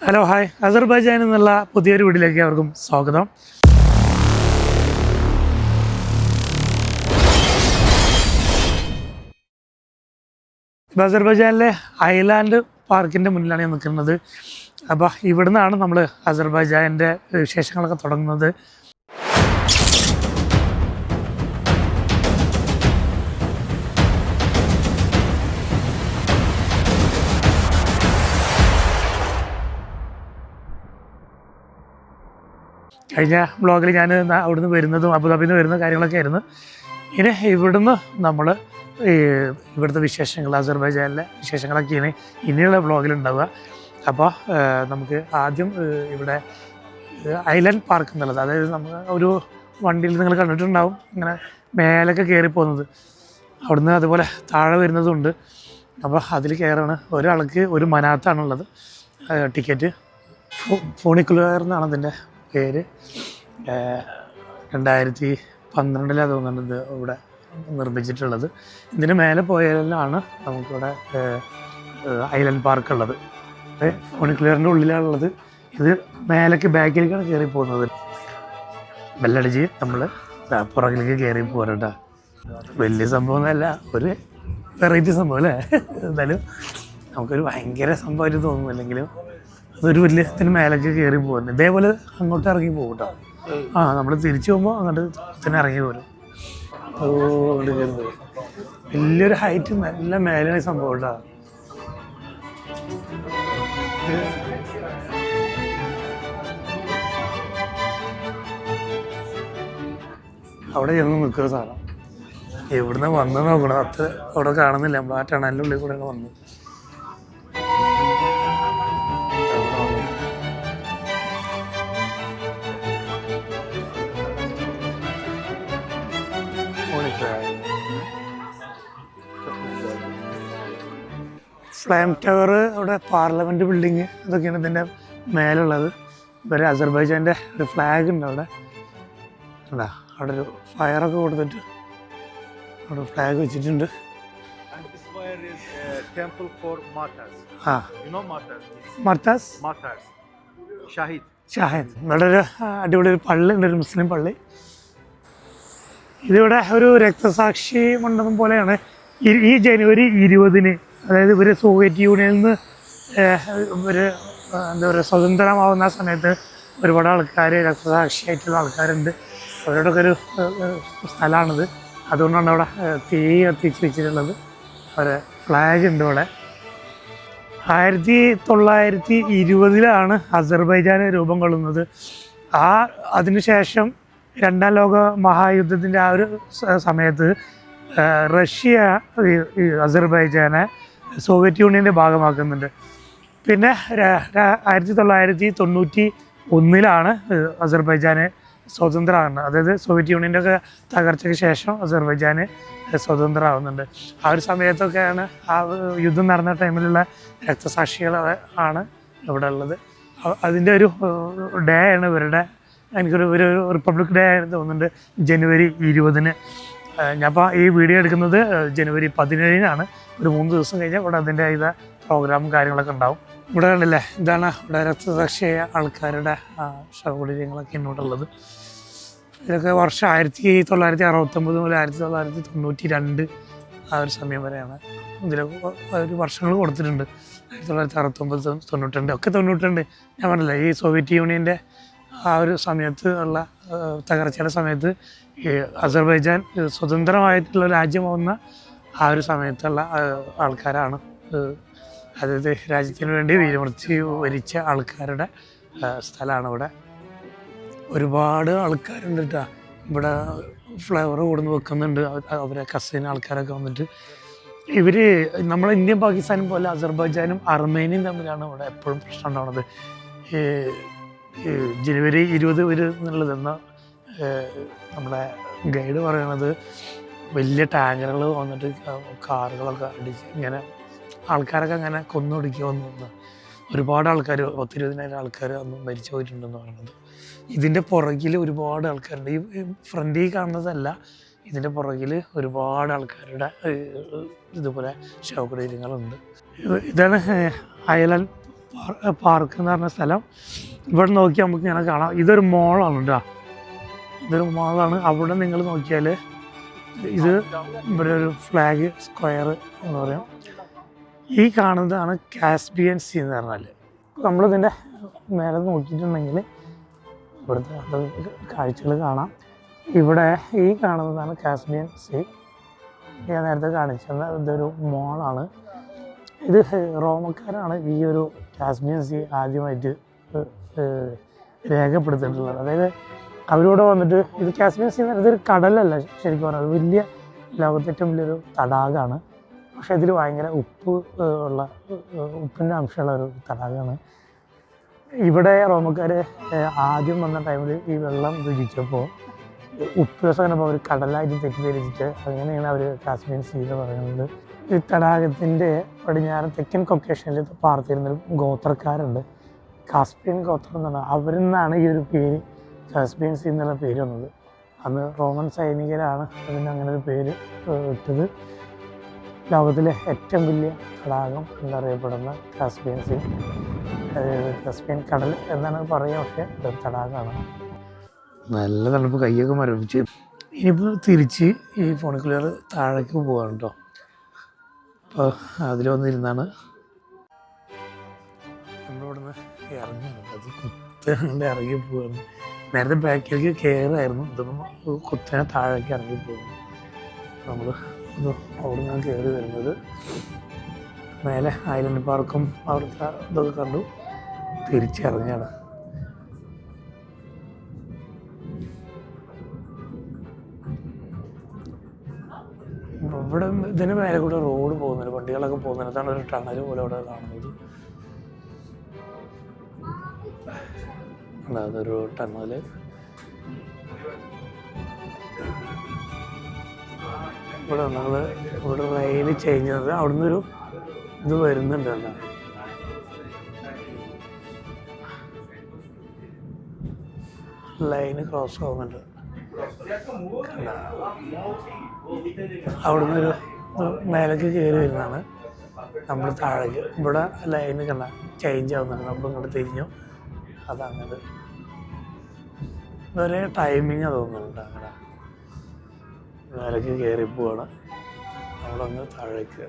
Hello hi, Azerbaijan എന്നുള്ള പുതിയൊരു വീഡിയോയിലേക്ക് അവർക്കും സ്വാഗതം. അസർബൈജാനിലെ ഐലാൻഡ് പാർക്കിൻ്റെ മുന്നിലാണ് ഞാൻ നിൽക്കുന്നത്. അപ്പോൾ ഇവിടെ നിന്നാണ് നമ്മൾ അസർബൈജാനിൻ്റെ വിശേഷങ്ങളൊക്കെ തുടങ്ങുന്നത്. കഴിഞ്ഞ വ്ളോഗിൽ ഞാൻ അവിടുന്ന് വരുന്നതും അബുദാബിയിൽ നിന്ന് വരുന്ന കാര്യങ്ങളൊക്കെ ആയിരുന്നു. ഇനി ഇവിടുന്ന് നമ്മൾ ഇവിടുത്തെ വിശേഷങ്ങൾ, അസർബൈജാനിലെ വിശേഷങ്ങളൊക്കെയാണ് ഇനിയുള്ള വ്ളോഗിലുണ്ടാവുക. അപ്പോൾ നമുക്ക് ആദ്യം ഇവിടെ ഐലൻഡ് പാർക്ക് എന്നുള്ളത്, അതായത് നമ്മൾ ഒരു വണ്ടിയിൽ നിങ്ങൾ കണ്ടിട്ടുണ്ടാവും ഇങ്ങനെ മേലൊക്കെ കയറി പോകുന്നത്, അവിടുന്ന് അതുപോലെ താഴെ വരുന്നതുണ്ട്. അപ്പോൾ അതിൽ കയറാണ്. ഒരാൾക്ക് ഒരു മനാത്താണുള്ളത്. ടിക്കറ്റ് ഫോണിക്കുലർ എന്നാണ് അതിൻ്റെ പേര്. 2012 തോന്നുന്നുണ്ട് ഇത് ഇവിടെ നിർമ്മിച്ചിട്ടുള്ളത്. ഇതിന് മേലെ പോയാലാണ് നമുക്കിവിടെ ഐലൻഡ് പാർക്ക് ഉള്ളത്. ഫോണിക്കുലറിൻ്റെ ഉള്ളിലാണുള്ളത്. ഇത് മേലേക്ക് ബാക്കിലേക്കാണ് കയറി പോകുന്നത്. ബെല്ലടിച്ച് നമ്മൾ പുറകിലേക്ക് കയറി പോരണ്ട. വലിയ സംഭവമൊന്നുമല്ല, ഒരു വെറൈറ്റി സംഭവം അല്ലേ. എന്തായാലും നമുക്കൊരു ഭയങ്കര സംഭവമായിട്ട് തോന്നും. അല്ലെങ്കിലും അതൊരു വലിയ ഇതിന് മേലേക്ക് കയറി പോകുന്നത്. ഇതേപോലെ അങ്ങോട്ട് ഇറങ്ങി പോകും കേട്ടോ. നമ്മൾ തിരിച്ചു പോകുമ്പോൾ അങ്ങോട്ട് തന്നെ ഇറങ്ങി പോരും. അങ്ങോട്ട് കയറി പോയി വലിയൊരു ഹൈറ്റ്, നല്ല മേലാണ് സംഭവം കേട്ടോ. അവിടെ ചെന്ന് നിൽക്കുന്ന സാധനം എവിടുന്ന് വന്ന് നോക്കണം. അത്ര അവിടെ കാണുന്നില്ല. നമ്മൾ ആ ടണലിൻ്റെ ഉള്ളിൽ കൂടെ വന്നു. ഫ്ലെയിം ടവർ, അവിടെ പാർലമെൻറ്റ് ബിൽഡിങ്, ഇതൊക്കെയാണ് ഇതിൻ്റെ മേലുള്ളത്. ഇവരെ അസർബൈജാൻ്റെ ഒരു ഫ്ലാഗ് ഉണ്ട് അവിടെ. അതാ അവിടെ ഒരു ഫയറൊക്കെ കൊടുത്തിട്ട് അവിടെ ഫ്ലാഗ് വെച്ചിട്ടുണ്ട്. ഷാഹിദ്. ഇവിടെ ഒരു അടിപൊളി ഒരു പള്ളി ഉണ്ട്, ഒരു മുസ്ലിം പള്ളി. ഇതിവിടെ ഒരു രക്തസാക്ഷി മണ്ഡപം പോലെയാണ്. ഈ ജനുവരി 20-ന്, അതായത് ഇവർ സോവിയറ്റ് യൂണിയനിൽ നിന്ന് ഇവർ എന്താ പറയുക സ്വതന്ത്രമാവുന്ന സമയത്ത് ഒരുപാട് ആൾക്കാർ, രക്തസാക്ഷിയായിട്ടുള്ള ആൾക്കാരുണ്ട്. അവരോടൊക്കെ ഒരു സ്ഥലമാണിത്. അതുകൊണ്ടാണ് അവിടെ തീ കത്തിച്ച് വെച്ചിട്ടുള്ളത്. ഒരു ഫ്ലാഗ് ഉണ്ട് ഇവിടെ. 1920-ലാണ് അസർബൈജാൻ രൂപം കൊള്ളുന്നത്. അതിനുശേഷം രണ്ടാം ലോക മഹായുദ്ധത്തിൻ്റെ ആ ഒരു സമയത്ത് റഷ്യ അസർബൈജാനെ സോവിയറ്റ് യൂണിയൻ്റെ ഭാഗമാക്കുന്നുണ്ട്. പിന്നെ 1991-ലാണ് അസർബൈജാന് സ്വതന്ത്രമാകുന്നത്. അതായത് സോവിയറ്റ് യൂണിയൻ്റെ ഒക്കെ തകർച്ചയ്ക്ക് ശേഷം അസർബൈജാന് സ്വതന്ത്രമാകുന്നുണ്ട്. ആ ഒരു സമയത്തൊക്കെയാണ്, ആ യുദ്ധം നടന്ന ടൈമിലുള്ള രക്തസാക്ഷികൾ ആണ് ഇവിടെ ഉള്ളത്. അതിൻ്റെ ഒരു ഡേ ആണ് ഇവരുടെ, എനിക്കൊരു റിപ്പബ്ലിക് ഡേ ആയിട്ട് തോന്നുന്നുണ്ട്, ജനുവരി 20-ന്. ഞാനിപ്പോൾ ഈ വീഡിയോ എടുക്കുന്നത് ജനുവരി 17-നാണ്. ഒരു 3 ദിവസം കഴിഞ്ഞാൽ ഇവിടെ അതിൻ്റെ ഇതാ പ്രോഗ്രാമും കാര്യങ്ങളൊക്കെ ഉണ്ടാവും. ഇവിടെ കണ്ടില്ലേ, ഇതാണ് ഇവിടെ രക്തസാക്ഷിയായ ആൾക്കാരുടെ ശവകുടീരങ്ങളൊക്കെ ഇങ്ങോട്ടുള്ളത്. ഇതൊക്കെ വർഷം 1969 മുതൽ 1992 ആ ഒരു സമയം വരെയാണ്. ഇതിലൊക്കെ ഒരു വർഷങ്ങൾ കൊടുത്തിട്ടുണ്ട്. 1969, 92 ഒക്കെ 92. ഞാൻ പറഞ്ഞില്ല, ഈ സോവിയറ്റ് യൂണിയൻ്റെ ആ ഒരു സമയത്ത് ഉള്ള തകർച്ചയുടെ സമയത്ത് ഈ അസർബൈജാൻ സ്വതന്ത്രമായിട്ടുള്ള രാജ്യമാവുന്ന ആ ഒരു സമയത്തുള്ള ആൾക്കാരാണ്. അതായത് രാജ്യത്തിന് വേണ്ടി വീരമൃത്യു വരിച്ച ആൾക്കാരുടെ സ്ഥലമാണ് ഇവിടെ. ഒരുപാട് ആൾക്കാരുണ്ട് കേട്ടോ. ഇവിടെ ഫ്ലവർ കൊടുന്ന് വെക്കുന്നുണ്ട്. അവരെ കസിൻ ആൾക്കാരൊക്കെ വന്നിട്ട്. ഇവർ നമ്മളെ ഇന്ത്യയും പാകിസ്ഥാനും പോലെ അസർബൈജാനും അർമേനിയും തമ്മിലാണ് ഇവിടെ എപ്പോഴും പ്രശ്നം ഉണ്ടാവുന്നത്. ജനുവരി 20 എന്നുള്ളതെന്ന നമ്മുടെ ഗൈഡ് പറയണത് വലിയ ടാങ്കറുകൾ വന്നിട്ട് കാറുകളൊക്കെ അടിച്ച് ഇങ്ങനെ ആൾക്കാരൊക്കെ അങ്ങനെ കൊന്നൊടുക്കുമെന്ന്. ഒരുപാട് ആൾക്കാർ, 10-20,000 ആൾക്കാർ അന്ന് മരിച്ചു പോയിട്ടുണ്ടെന്ന് പറയുന്നത്. ഇതിൻ്റെ പുറകിൽ ഒരുപാട് ആൾക്കാരുണ്ട്. ഈ ഫ്രണ്ടിൽ കാണുന്നതല്ല, ഇതിൻ്റെ പുറകിൽ ഒരുപാട് ആൾക്കാരുടെ ഇതുപോലെ ശവകുടീരങ്ങളുണ്ട്. ഇതാണ് ഐലൻഡ് പാർക്ക് എന്ന് പറഞ്ഞ സ്ഥലം. ഇവിടെ നോക്കിയാൽ നമുക്ക് ഇങ്ങനെ കാണാം. ഇതൊരു മോളാണ് കേട്ടോ, ഇതൊരു മോളാണ്. അവിടെ നിങ്ങൾ നോക്കിയാൽ ഇത് ഇവിടെ ഒരു ഫ്ലാഗ് സ്ക്വയർ എന്ന് പറയും. ഈ കാണുന്നതാണ് കാസ്പിയൻ സീ എന്ന് പറഞ്ഞാൽ. നമ്മളിതിൻ്റെ മേലെ നോക്കിയിട്ടുണ്ടെങ്കിൽ ഇവിടുത്തെ കാഴ്ചകൾ കാണാം. ഇവിടെ ഈ കാണുന്നതാണ് കാസ്പിയൻ സീ. ഞാൻ നേരത്തെ കാണിച്ചത് ഇതൊരു മോളാണ്. ഇത് റോമക്കാരാണ് ഈ ഒരു കാസ്പിയൻ സീ ആദ്യമായിട്ട് രേഖപ്പെടുത്തിയിട്ടുള്ളത്. അതായത് അവരോട് വന്നിട്ട് ഇത് കാസ്പിയൻ സീ എന്ന് പറഞ്ഞാൽ ഇതൊരു കടലല്ല ശരിക്കും പറഞ്ഞത്, വലിയ ലോകത്തെ ഏറ്റവും വലിയൊരു തടാകമാണ്. പക്ഷേ ഇതിൽ ഭയങ്കര ഉപ്പിൻ്റെ അംശമുള്ള ഒരു തടാകമാണ്. ഇവിടെ റോമക്കാർ ആദ്യം വന്ന ടൈമിൽ ഈ വെള്ളം രുചിച്ചപ്പോൾ ഉപ്പ് രസം കണ്ടപ്പോൾ അവർ കടലായിട്ട് തെറ്റിദ്ധരിച്ചിട്ട് അങ്ങനെയാണ് അവർ കാസ്പിയൻ സീ എന്ന് പറയുന്നത്. ഈ തടാകത്തിൻ്റെ പടിഞ്ഞാറ് തെക്കൻ കൊക്കേഷനിൽ പാർത്തിരുന്നൊരു ഗോത്രക്കാരുണ്ട്, കാസ്പിയൻ ഗോത്രം എന്നാണ്. അവരിൽ നിന്നാണ് ഈ ഒരു പേര് കാസ്പിയൻ സീ എന്നുള്ള പേര് വന്നത്. അന്ന് റോമൻ സൈനികരാണ് അതിന് അങ്ങനെ ഒരു പേര് ഇട്ടത്. ലോകത്തിലെ ഏറ്റവും വലിയ തടാകം എന്നറിയപ്പെടുന്ന കാസ്പിയൻ സീ, കാസ്പിയൻ കടൽ എന്നാണ് പറയുക, പക്ഷേ ഇതൊരു തടാകമാണ്. നല്ല തണുപ്പ്, കയ്യൊക്കെ മരവിച്ച്. ഇനിയിപ്പോൾ തിരിച്ച് ഈ ഫോണിക്കുലർ താഴേക്ക് പോകാൻ കേട്ടോ. അപ്പോൾ അതിൽ വന്നിരുന്നാണ് നമ്മളിവിടുന്ന് ഇറങ്ങുന്നത്. അത് കുത്തനെ ഇറങ്ങി പോവാണ്. നേരത്തെ ബാക്കിലേക്ക് കയറായിരുന്നു, ഇതൊന്നും കുത്തനെ താഴേക്ക് ഇറങ്ങി പോകുന്നു. നമ്മൾ അവിടെ നിന്നാണ് കയറി വരുന്നത്. മേലെ ഐലൻഡ് പാർക്കും അവിടുത്തെ ഇതൊക്കെ കണ്ടു തിരിച്ചിറങ്ങിയാണ്. ഇവിടെ ഇതിന് മേലെ കൂടെ റോഡ് പോകുന്നുണ്ട്, വണ്ടികളൊക്കെ പോകുന്നുണ്ട്. അതാണ് ഒരു ടണൽ പോലെ ഇവിടെ കാണുന്നത്. അതൊരു ടണല്. ഇവിടെ ഇവിടെ റെയിൽ ചേഞ്ച് ചെയ്തത് അവിടുന്ന് ഒരു ഇത് വരുന്നുണ്ടല്ലോ. ലൈന് ക്രോസ് ആവുന്നുണ്ട്. അവിടുന്ന് ഒരു മേലേക്ക് കയറി വരുന്നതാണ്. നമ്മൾ താഴേക്ക് ഇവിടെ ലൈന് കണ്ട ചേഞ്ച് ആവുന്നുണ്ട്. നമ്മൾ ഇങ്ങോട്ട് തിരിഞ്ഞു, അതങ്ങനെ ഒരേ ടൈമിങ് തോന്നുന്നുണ്ട്. അങ്ങനെ മേലേക്ക് കയറി പോവാണ്. നമ്മളൊന്ന് താഴേക്ക്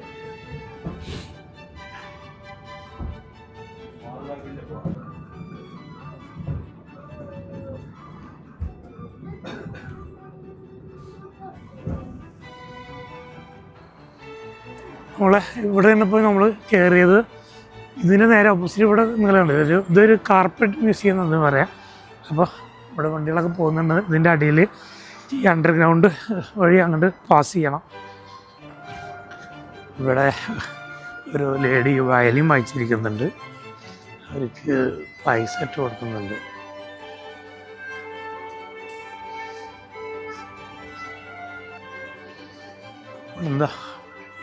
ഇവിടെ നിന്നപ്പോൾ നമ്മൾ കയറിയത് ഇതിന് നേരെ ഓപ്പോസിറ്റ് ഇവിടെ നിങ്ങളുണ്ട് ഇതൊരു കാർപ്പറ്റ് മ്യൂസിയം എന്ന് പറയാം. അപ്പോൾ ഇവിടെ വണ്ടികളൊക്കെ പോകുന്നുണ്ട്. ഇതിൻ്റെ അടിയിൽ ഈ അണ്ടർഗ്രൗണ്ട് വഴി അങ്ങോട്ട് പാസ് ചെയ്യണം. ഇവിടെ ഒരു ലേഡി വയലിൻ വായിച്ചിരിക്കുന്നുണ്ട്, അവർക്ക് പൈസ ഇട്ട് കൊടുക്കുന്നുണ്ട്. എന്താ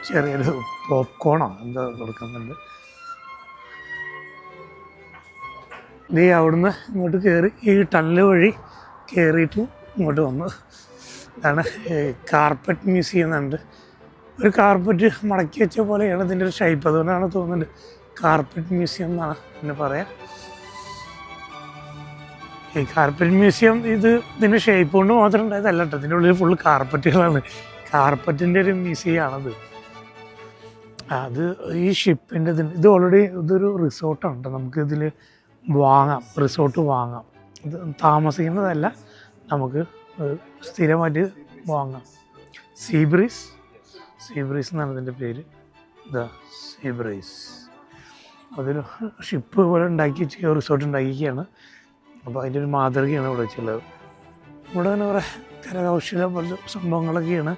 ചെറിയൊരു പോപ്കോണോ എന്താ കൊടുക്കുന്നുണ്ട്. നീ അവിടുന്ന് ഇങ്ങോട്ട് കയറി ഈ ടണൽ വഴി കയറിയിട്ട് ഇങ്ങോട്ട് വന്നു. ഇതാണ് കാർപ്പറ്റ് മ്യൂസിയം എന്നുണ്ട്. ഒരു കാർപ്പറ്റ് മടക്കി വെച്ച പോലെയാണ് ഇതിൻ്റെ ഒരു ഷേപ്പ്. അതുകൊണ്ടാണ് തോന്നുന്നുണ്ട് കാർപ്പറ്റ് മ്യൂസിയം എന്നാണ് പിന്നെ പറയാം. ഈ കാർപ്പറ്റ് മ്യൂസിയം ഇതിൻ്റെ ഷേപ്പ് കൊണ്ട് മാത്രം ഉണ്ടായതല്ല കേട്ടോ. ഇതിൻ്റെ ഉള്ളിൽ ഫുള്ള് കാർപ്പറ്റുകളാണ്. കാർപ്പറ്റിൻ്റെ ഒരു മ്യൂസിയമാണത്. അത് ഈ ഷിപ്പിൻ്റെ ഇത് ഓൾറെഡി ഇതൊരു റിസോർട്ടാണ്. നമുക്കിതിൽ വാങ്ങാം, റിസോർട്ട് വാങ്ങാം. ഇത് താമസിക്കുന്നതല്ല, നമുക്ക് സ്ഥിരമായിട്ട് വാങ്ങാം. സീബ്രീസ് എന്നാണ് ഇതിൻ്റെ പേര്. സീബ്രീസ് അതൊരു ഷിപ്പ് പോലെ ഉണ്ടാക്കി വെച്ച് റിസോർട്ട് ഉണ്ടാക്കിയൊക്കെയാണ്. അപ്പോൾ അതിൻ്റെ ഒരു മാതൃകയാണ് ഇവിടെ വെച്ചുള്ളത്. ഇവിടെ തന്നെ കുറേ കരകൗശല പോലത്തെ സംഭവങ്ങളൊക്കെയാണ്.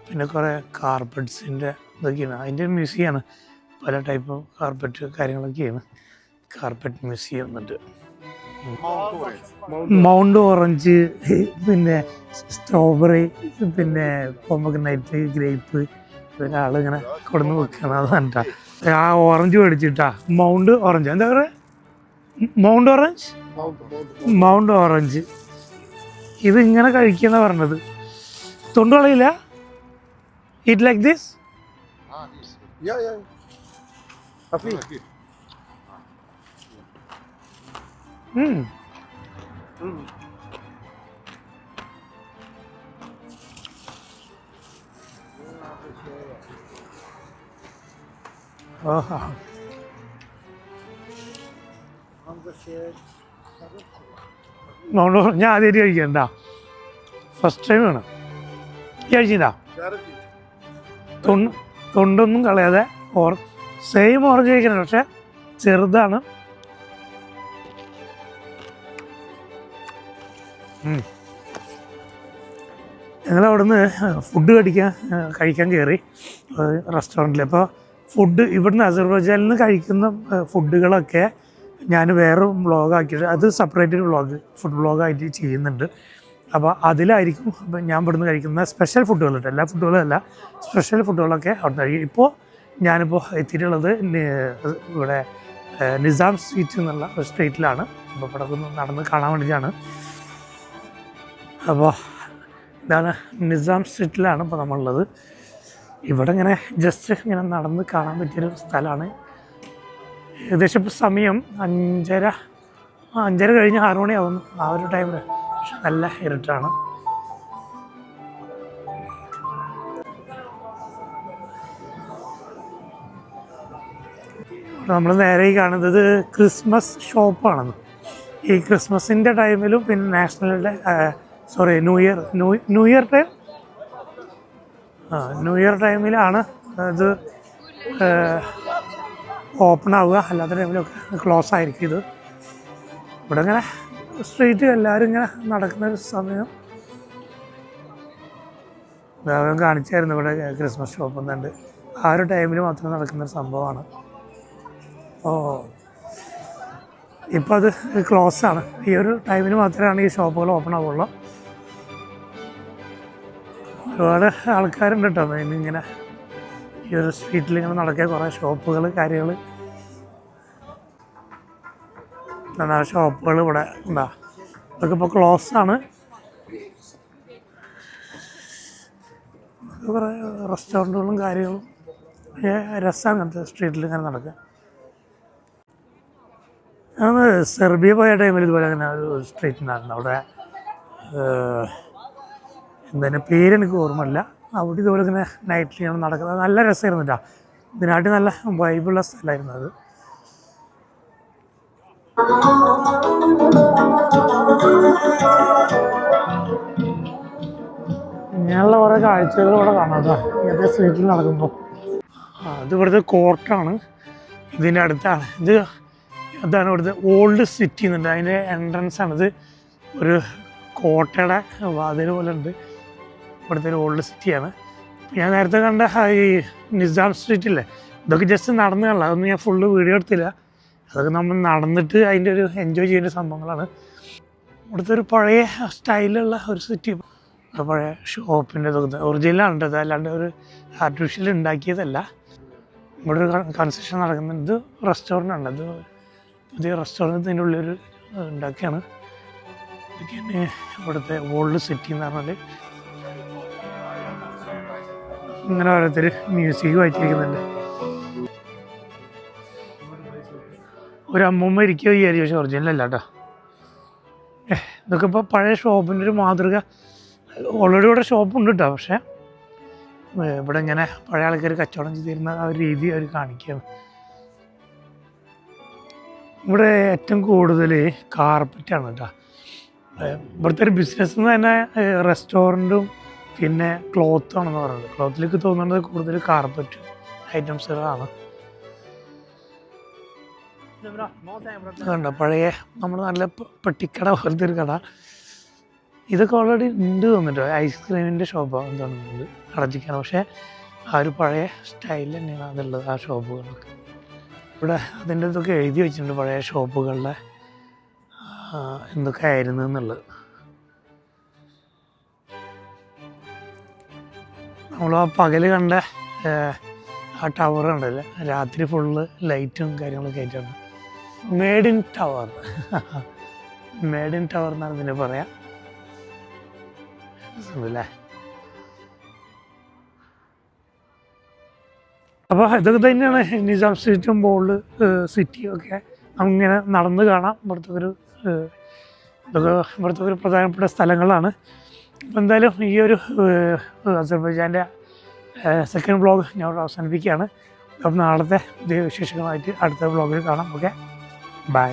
പിന്നെ കുറേ കാർപ്പറ്റ്സിൻ്റെ ഇതൊക്കെയാണ്. അതിൻ്റെ മ്യൂസിയമാണ്. പല ടൈപ്പ് കാർപ്പറ്റ് കാര്യങ്ങളൊക്കെയാണ് കാർപ്പറ്റ് മ്യൂസിയം. എന്നിട്ട് മൗണ്ട് ഓറഞ്ച്, പിന്നെ സ്ട്രോബെറി, പിന്നെ പൊമഗ്രനൈറ്റ്, ഗ്രേപ്പ്, ഇതൊക്കെ ആളിങ്ങനെ കൊടുന്ന് വെക്കുകയാണ്. അതാണ് കേട്ടോ ആ ഓറഞ്ച് മേടിച്ചിട്ടാ. മൗണ്ട് ഓറഞ്ച് എന്താ പറയുക? മൗണ്ട് ഓറഞ്ച് ഇതിങ്ങനെ കഴിക്കുന്ന പറഞ്ഞത്. തൊണ്ട് കളയില്ല. Eat like this? Yeah. Happy. ഓഹോ ഞാൻ ആദ്യമായിട്ട് കഴിക്കണ്ട, ഫസ്റ്റ് ടൈം ആണ് കഴിച്ചിട്ടാ. തൊണ്ടൊന്നും കളയാതെ സെയിം ഓറഞ്ച് കഴിക്കണം, പക്ഷെ ചെറുതാണ്. ഞങ്ങളവിടുന്ന് ഫുഡ് കഴിക്കാൻ കയറി റെസ്റ്റോറൻറ്റിൽ. അപ്പോൾ ഫുഡ് ഇവിടുന്ന് അസർബൈജാനിൽ നിന്ന് കഴിക്കുന്ന ഫുഡുകളൊക്കെ ഞാൻ വേറെ വ്ളോഗാക്കിയിട്ട് അത് സെപ്പറേറ്റ് ഫുഡ് വ്ളോഗായിട്ട് ചെയ്യുന്നുണ്ട്. അപ്പോൾ അതിലായിരിക്കും ഞാൻ ഇവിടുന്ന് കഴിക്കുന്ന സ്പെഷ്യൽ ഫുഡുകളുണ്ട്. എല്ലാ ഫുഡുകളും അല്ല, സ്പെഷ്യൽ ഫുഡുകളൊക്കെ അവിടുന്ന് കഴിക്കും. ഇപ്പോൾ ഞാനിപ്പോൾ എത്തിയിട്ടുള്ളത് ഇവിടെ നിസാം സ്ട്രീറ്റ് എന്നുള്ള ഒരു സ്ട്രീറ്റിലാണ്. അപ്പോൾ ഇവിടെ നടന്ന് കാണാൻ വേണ്ടിയിട്ടാണ്. അപ്പോൾ ഇതാണ് നിസാം സ്ട്രീറ്റിലാണ് ഇപ്പോൾ നമ്മളുള്ളത്. ഇവിടെ ഇങ്ങനെ ജസ്റ്റ് ഇങ്ങനെ നടന്ന് കാണാൻ പറ്റിയൊരു സ്ഥലമാണ്. ഏകദേശം ഇപ്പോൾ സമയം 5:30 കഴിഞ്ഞ് 6 മണിയാവുന്നു. ആ ഒരു ടൈമിൽ പക്ഷെ നല്ല ഇരുട്ടാണ്. നമ്മൾ നേരെ കാണുന്നത് ക്രിസ്മസ് ഷോപ്പാണെന്ന്. ഈ ക്രിസ്മസിൻ്റെ ടൈമിലും പിന്നെ ന്യൂ ഇയർ ടൈമിലാണ് ഇത് ഓപ്പൺ ആവുക, അല്ലാത്ത ടൈമിലൊക്കെ ക്ലോസ് ആയിരിക്കും. ഇത് ഇവിടെ ഇങ്ങനെ സ്ട്രീറ്റ് എല്ലാവരും ഇങ്ങനെ നടക്കുന്നൊരു സമയം കാണിച്ചായിരുന്നു. ഇവിടെ ക്രിസ്മസ് ഷോപ്പ് എന്നുണ്ട്, ആ ഒരു ടൈമിൽ മാത്രം നടക്കുന്നൊരു സംഭവമാണ്. ഇപ്പോൾ അത് ക്ലോസ് ആണ്. ഈ ഒരു ടൈമിന് മാത്രമാണ് ഈ ഷോപ്പുകൾ ഓപ്പൺ ആവുള്ളൂ. ഒരുപാട് ആൾക്കാരുണ്ട് കേട്ടോ ഇങ്ങനെ ഈ ഒരു സ്ട്രീറ്റിൽ ഇങ്ങനെ നടക്കുക. കുറേ ഷോപ്പുകൾ കാര്യങ്ങൾ ഷോപ്പുകൾ ഇവിടെ ഉണ്ടാ, ഇതൊക്കെ ഇപ്പോൾ ക്ലോസ് ആണ്. കുറേ റെസ്റ്റോറൻറ്റുകളും കാര്യങ്ങളും രസമാണ് അങ്ങനത്തെ സ്ട്രീറ്റിൽ ഇങ്ങനെ നടക്കുക. ഞാൻ സെർബിയ പോയ ടൈമിൽ ഇതുപോലെ അങ്ങനെ ഒരു സ്ട്രീറ്റ് ഉണ്ടായിരുന്നു. അവിടെ എന്തായാലും പേരെനിക്ക് ഓർമ്മയില്ല. അവിടെ ഇതുപോലെ ഇങ്ങനെ നൈറ്റിലാണ് നടക്കുന്നത്. നല്ല രസമായിരുന്നു കേട്ടോ. ഇതിനായിട്ട് നല്ല വൈബുള്ള സ്ഥലമായിരുന്നു അത്. ഇങ്ങനെയുള്ള കുറേ കാഴ്ചകൾ ഇവിടെ കാണാം കേട്ടോ ഇങ്ങനത്തെ സ്ട്രീറ്റിൽ നടക്കുമ്പോൾ. അത് ഇവിടുത്തെ കോർട്ടാണ്, ഇതിൻ്റെ അടുത്താണ്. അതാണ് ഇവിടുത്തെ ഓൾഡ് സിറ്റി എന്നുണ്ട്, അതിൻ്റെ എൻട്രൻസ് ആണിത്. ഒരു കോട്ടയുടെ വാതിൽ പോലെ ഉണ്ട്. ഇവിടുത്തെ ഒരു ഓൾഡ് സിറ്റിയാണ്. ഞാൻ നേരത്തെ കണ്ട ഈ നിസാം സ്ട്രീറ്റില്ലേ, ഇതൊക്കെ ജസ്റ്റ് നടന്നു കാണാം. അതൊന്നും ഞാൻ ഫുള്ള് വീഡിയോ എടുത്തില്ല. അതൊക്കെ നമ്മൾ നടന്നിട്ട് അതിൻ്റെ ഒരു എൻജോയ് ചെയ്യുന്ന സംഭവങ്ങളാണ്. ഇവിടുത്തെ ഒരു പഴയ സ്റ്റൈലുള്ള ഒരു സിറ്റി, പഴയ ഷോപ്പിൻ്റെ ഇതൊക്കെ ഒറിജിനലാണ് അത്, അല്ലാണ്ട് ഒരു ആർട്ടിഫിഷ്യൽ ഉണ്ടാക്കിയതല്ല. ഇവിടെ ഒരു കൺസ്ട്രക്ഷൻ നടക്കുന്നുണ്ട്. ഇത് റെസ്റ്റോറൻ്റ് ആണ്, ഇത് പുതിയ റെസ്റ്റോറൻറ്റിൻ്റെ ഉള്ളിലൊരു ഉണ്ടാക്കിയാണ്. ഇതൊക്കെയാണ് ഇവിടുത്തെ ഓൾഡ് സിറ്റി എന്ന് പറഞ്ഞാൽ. ഇങ്ങനെ ഓരോരുത്തർ മ്യൂസിക് വായിച്ചിരിക്കുന്നുണ്ട്. ഒരു അമ്മൂമ്മ ഇരിക്കുകയോ വിചാരിച്ചു, പക്ഷെ ഒറിജിനലല്ല കേട്ടോ. ഇതൊക്കെ ഇപ്പോൾ പഴയ ഷോപ്പിൻ്റെ ഒരു മാതൃക. ഓൾറെഡി ഇവിടെ ഷോപ്പുണ്ട് കേട്ടോ, പക്ഷേ ഇവിടെ ഇങ്ങനെ പഴയ ആൾക്കാർ കച്ചവടം ചെയ്തിരുന്ന ആ ഒരു രീതി അവർ കാണിക്കുകയാണ്. ഇവിടെ ഏറ്റവും കൂടുതൽ കാർപ്പറ്റാണ് കേട്ടോ. ഇവിടുത്തെ ഒരു ബിസിനസ് തന്നെ റെസ്റ്റോറൻറ്റും പിന്നെ ക്ലോത്താണെന്ന് പറയുന്നത്. ക്ലോത്തിലേക്ക് തോന്നുന്നത് കൂടുതൽ കാർപ്പറ്റ് ഐറ്റംസുകളാണ്. കണ്ടോ പഴയ നമ്മൾ നല്ല പെട്ടിക്കട പോലത്തെ ഒരു കട. ഇതൊക്കെ ഓൾറെഡി ഉണ്ട് തോന്നിട്ടോ. ഐസ്ക്രീമിൻ്റെ ഷോപ്പാണ് തോന്നുന്നത്, അടച്ചിരിക്കണം. പക്ഷേ ആ ഒരു പഴയ സ്റ്റൈൽ തന്നെയാണ് അതുള്ളത്, ആ ഷോപ്പുകളൊക്കെ. ഇവിടെ അതിൻ്റെ ഇതൊക്കെ എഴുതി വെച്ചിട്ടുണ്ട്, പഴയ ഷോപ്പുകളുടെ എന്തൊക്കെ ആയിരുന്നു എന്നുള്ളത്. നമ്മൾ ആ പകൽ കണ്ട ആ ടവർ ഉണ്ടല്ലേ, രാത്രി ഫുള്ള് ലൈറ്റും കാര്യങ്ങളൊക്കെ ആയിട്ടാണ്. മേഡ് ഇൻ ടവർ എന്നാണ് ഇതിനെ പറയാം അല്ലേ. അപ്പോൾ ഇതൊക്കെ തന്നെയാണ് നിസാം സ്ട്രീറ്റും ഓൾഡ് സിറ്റിയും ഒക്കെ അങ്ങനെ നടന്ന് കാണാം. ഇവിടുത്തെ ഒരു പ്രധാനപ്പെട്ട സ്ഥലങ്ങളാണ്. അപ്പോൾ എന്തായാലും ഈ ഒരു അസർബൈജാൻ്റെ സെക്കൻഡ് വ്ളോഗ് ഞാൻ ഇവിടെ അവസാനിപ്പിക്കുകയാണ്. അപ്പം നാളത്തെ പുതിയ വിശേഷങ്ങളായിട്ട് അടുത്ത വ്ളോഗിൽ കാണാം. Okay, by.